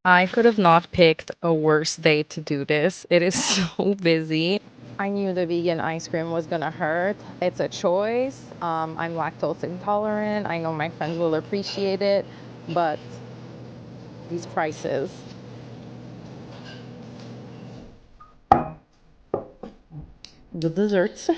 I could have not picked a worse day to do this. It is so busy. I knew the vegan ice cream was gonna hurt. It's a choice. I'm lactose intolerant. I know my friends will appreciate it, but these prices. The desserts.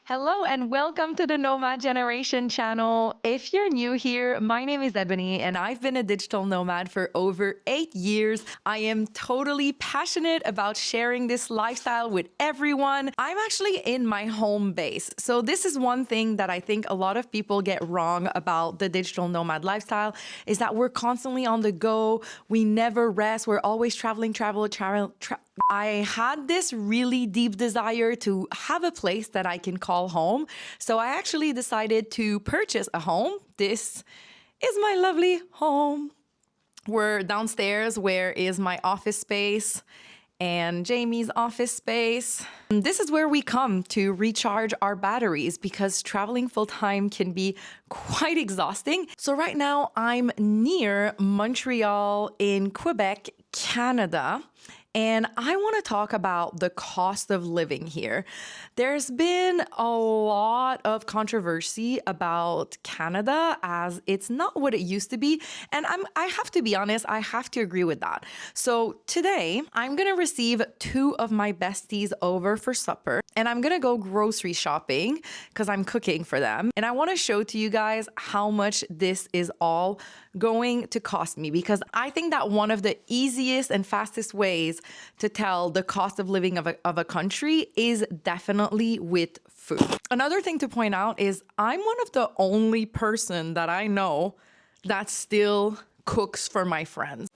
Hello and welcome to the Nomad Generation channel. If you're new here, my name is Ebony and I've been a digital nomad for over 8 years. I am totally passionate about sharing this lifestyle with everyone. I'm actually in my home base. So this is one thing that I think a lot of people get wrong about the digital nomad lifestyle is that we're constantly on the go. We never rest. We're always traveling. I had this really deep desire to have a place that I can call home. So I actually decided to purchase a home. This is my lovely home. We're downstairs where is my office space and Jamie's office space. And this is where we come to recharge our batteries because traveling full time can be quite exhausting. So right now I'm near Montreal in Quebec, Canada. And I want to talk about the cost of living here. There's been a lot of controversy about Canada as it's not what it used to be. And I have to be honest, I have to agree with that. So today, I'm going to receive two of my besties over for supper. And I'm going to go grocery shopping because I'm cooking for them. And I want to show to you guys how much this is all going to cost me because I think that one of the easiest and fastest ways to tell the cost of living of a country is definitely with food. Another thing to point out is I'm one of the only person that I know that still cooks for my friends.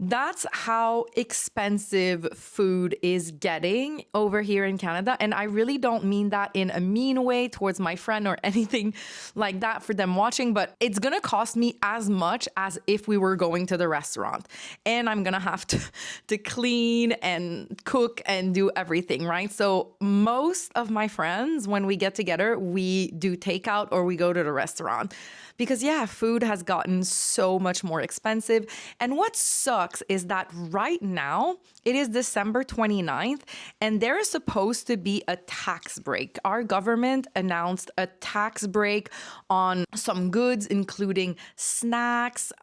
That's how expensive food is getting over here in Canada. And I really don't mean that in a mean way towards my friend or anything like that for them watching, but it's gonna cost me as much as if we were going to the restaurant. And I'm gonna have to clean and cook and do everything, right? So most of my friends, when we get together, we do takeout or we go to the restaurant. Because yeah, food has gotten so much more expensive. And what sucks is that right now, it is December 29th, and there is supposed to be a tax break. Our government announced a tax break on some goods, including snacks,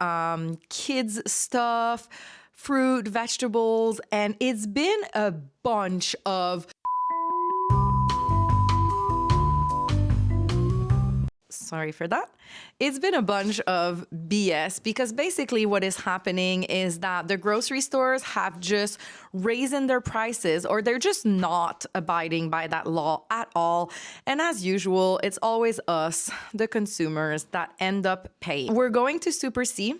kids' stuff, fruit, vegetables, and it's been a bunch of sorry for that. It's been a bunch of BS because basically what is happening is that the grocery stores have just raised their prices or they're just not abiding by that law at all. And as usual, it's always us, the consumers, that end up paying. We're going to Super C.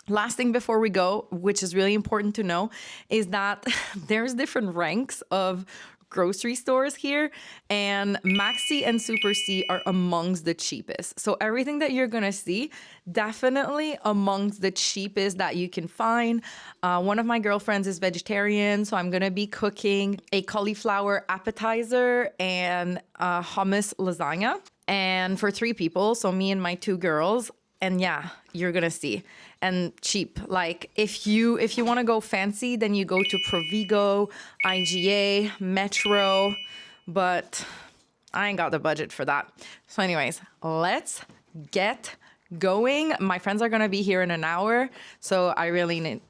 Last thing before we go, which is really important to know, is that there's different ranks of grocery stores here, and Maxi and Super C are amongst the cheapest. So everything that you're gonna see, definitely amongst the cheapest that you can find. One of my girlfriends is vegetarian, so I'm gonna be cooking a cauliflower appetizer and hummus lasagna. And for 3 people, so me and my 2 girls, and yeah, you're gonna see. And cheap. Like if you want to go fancy, then you go to Provigo, IGA, Metro, but I ain't got the budget for that. So anyways, let's get going. My friends are gonna be here in an hour, so I really need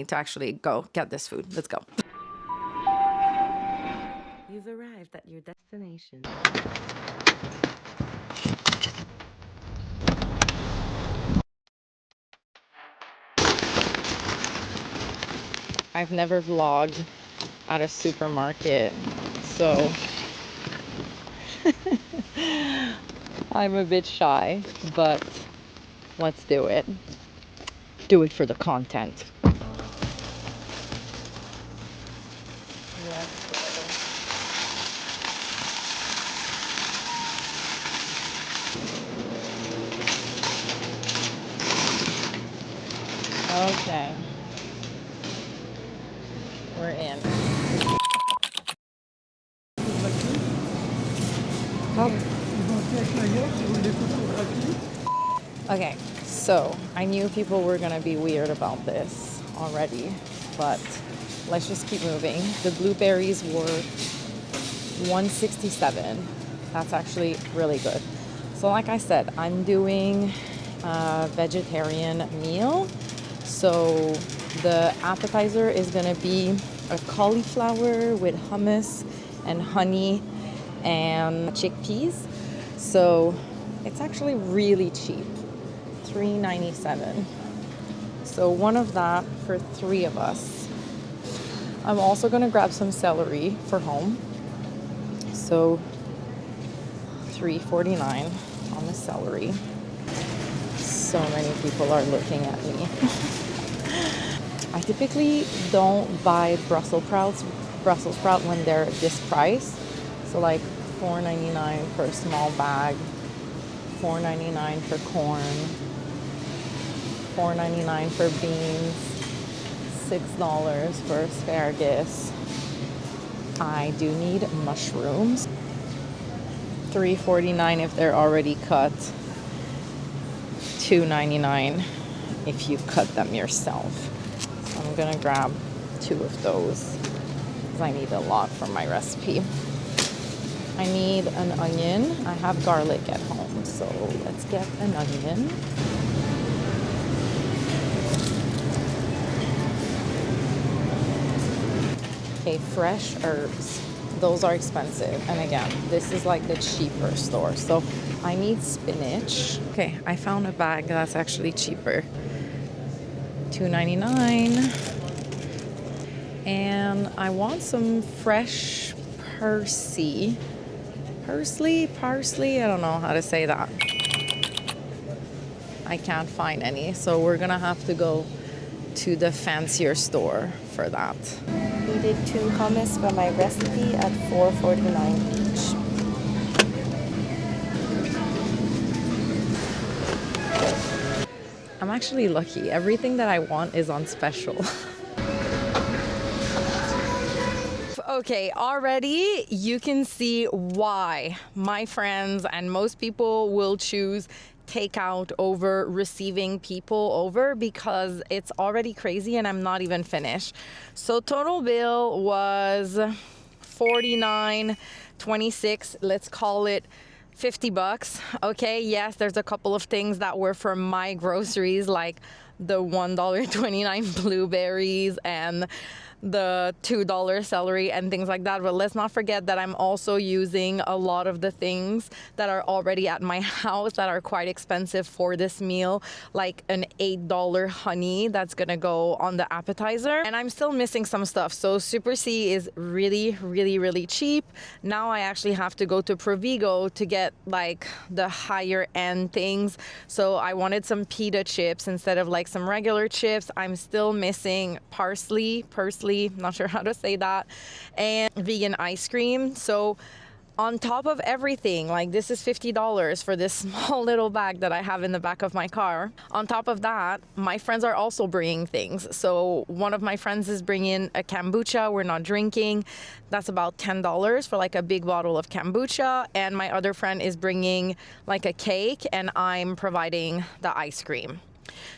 to actually go get this food. Let's go. You've arrived at your destination. I've never vlogged at a supermarket, so I'm a bit shy, but let's do it. Do it for the content. Okay, we're in. Okay, So I knew people were gonna be weird about this already, but let's just keep moving. The blueberries were $167. That's actually really good. So like I said, I'm doing a vegetarian meal. So the appetizer is gonna be a cauliflower with hummus and honey and chickpeas. So it's actually really cheap, $3.97. So one of that for 3 of us. I'm also gonna grab some celery for home. So $3.49 on the celery. So many people are looking at me. I typically don't buy Brussels sprouts when they're this price. So like $4.99 for a small bag, $4.99 for corn, $4.99 for beans, $6 for asparagus. I do need mushrooms. $3.49 if they're already cut. $2.99 if you cut them yourself. So I'm gonna grab 2 of those because I need a lot for my recipe. I need an onion. I have garlic at home, so let's get an onion. Okay, fresh herbs. Those are expensive. And again, this is like the cheaper store. So I need spinach. Okay, I found a bag that's actually cheaper. $2.99. And I want some fresh parsley, I don't know how to say that. I can't find any, so we're gonna have to go to the fancier store for that. We did 2 hummus for my recipe at $4.49 each. I'm actually lucky. Everything that I want is on special. Okay, already you can see why my friends and most people will choose takeout over receiving people over, because it's already crazy and I'm not even finished. So total bill was $49.26. Let's call it $50. Okay, yes, there's a couple of things that were for my groceries, like the $1.29 blueberries and the $2 celery and things like that. But let's not forget that I'm also using a lot of the things that are already at my house that are quite expensive for this meal, like an $8 honey that's gonna go on the appetizer. And I'm still missing some stuff. So Super C is really, really, really cheap. Now I actually have to go to Provigo to get like the higher end things. So I wanted some pita chips instead of like some regular chips. I'm still missing parsley, not sure how to say that, and vegan ice cream. So on top of everything, like this is $50 for this small little bag that I have in the back of my car. On top of that, my friends are also bringing things. So one of my friends is bringing a kombucha. We're not drinking. That's about $10 for like a big bottle of kombucha. And my other friend is bringing like a cake, and I'm providing the ice cream.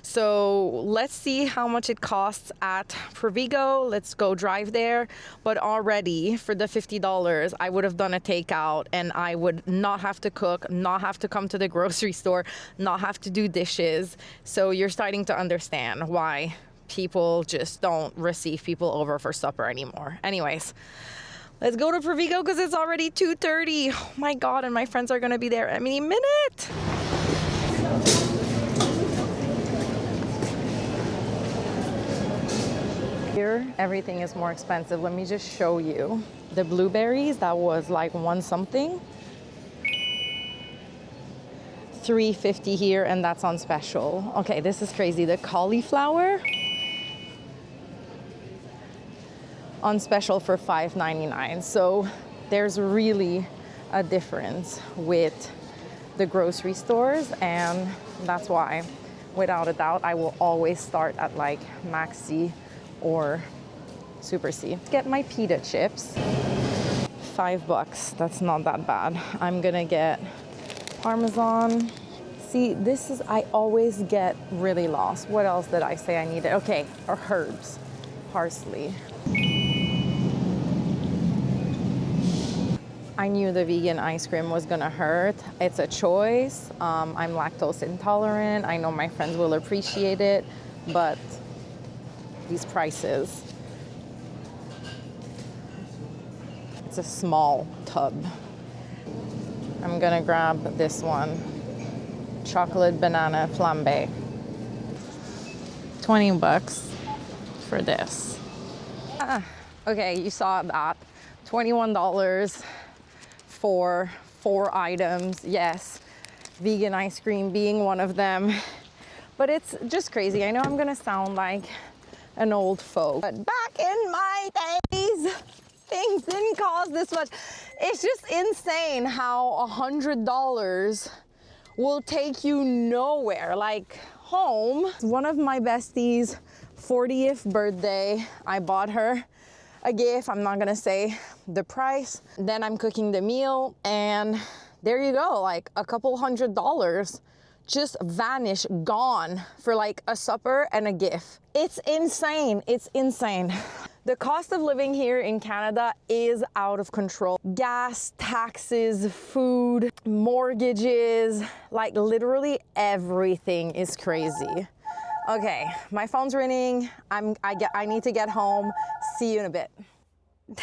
So let's see how much it costs at Provigo. Let's go drive there. But already for the $50, I would have done a takeout, and I would not have to cook, not have to come to the grocery store, not have to do dishes. So you're starting to understand why people just don't receive people over for supper anymore. Anyways, let's go to Provigo because it's already 2:30. Oh my God, and my friends are gonna be there any minute. Here, everything is more expensive. Let me just show you. The blueberries, that was like one something. $3.50 here, and that's on special. Okay, this is crazy. The cauliflower on special for $5.99. So there's really a difference with the grocery stores, and that's why, without a doubt, I will always start at like Maxi or Super C. Get my pita chips. $5. That's not that bad. I'm gonna get Parmesan, See, this is, I always get really lost. What else did I say I needed? Okay, or herbs, parsley. I knew the vegan ice cream was gonna hurt. It's a choice. I'm lactose intolerant. I know my friends will appreciate it, but these prices. It's a small tub. I'm gonna grab this one. Chocolate banana flambe. 20 bucks for this. Okay, you saw that. $21 for 4 items. Yes, vegan ice cream being one of them. But it's just crazy. I know I'm gonna sound like an old folk, but back in my days, things didn't cost this much. It's just insane how $100 will take you nowhere, like home. One of my besties' 40th birthday, I bought her a gift. I'm not gonna say the price. Then I'm cooking the meal and there you go, like a couple $100 just vanish, gone for like a supper and a gift. It's insane, it's insane. The cost of living here in Canada is out of control. Gas, taxes, food, mortgages, like literally everything is crazy. Okay, my phone's ringing. I need to get home. See you in a bit.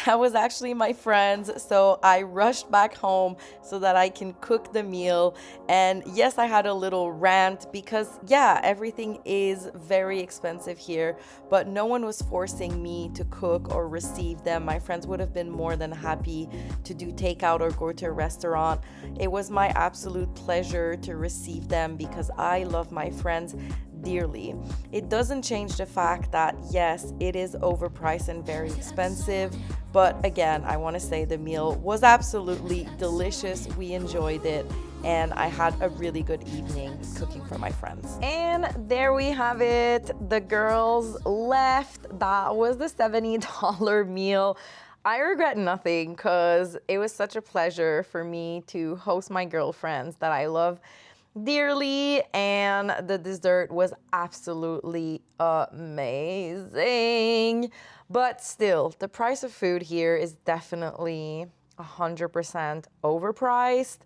That was actually my friends, so I rushed back home so that I can cook the meal. And yes, I had a little rant because yeah, everything is very expensive here, but no one was forcing me to cook or receive them. My friends would have been more than happy to do takeout or go to a restaurant. It was my absolute pleasure to receive them because I love my friends dearly. It doesn't change the fact that yes, it is overpriced and very expensive, but again, I want to say the meal was absolutely delicious. We enjoyed it and I had a really good evening cooking for my friends. And there we have it. The girls left. That was the $70 meal. I regret nothing because it was such a pleasure for me to host my girlfriends that I love dearly, and the dessert was absolutely amazing. But still, the price of food here is definitely 100% overpriced.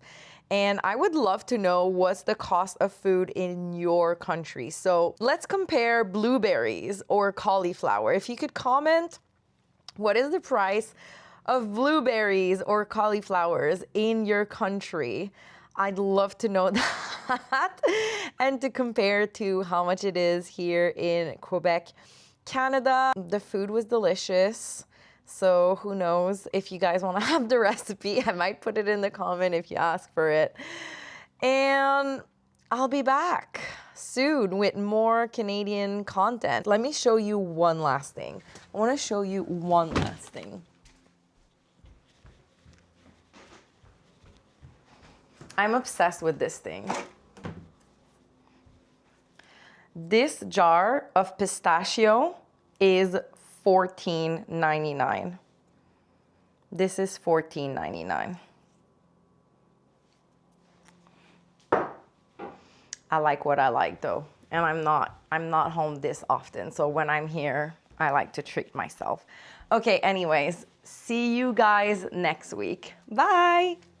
And I would love to know what's the cost of food in your country. So let's compare blueberries or cauliflower. If you could comment, what is the price of blueberries or cauliflowers in your country? I'd love to know that and to compare to how much it is here in Quebec, Canada. The food was delicious. So who knows, if you guys want to have the recipe, I might put it in the comment if you ask for it. And I'll be back soon with more Canadian content. Let me show you one last thing. I want to show you one last thing. I'm obsessed with this thing. This jar of pistachio is $14.99. This is $14.99. I like what I like though, and I'm not home this often, so when I'm here, I like to treat myself. Okay, anyways, see you guys next week. Bye.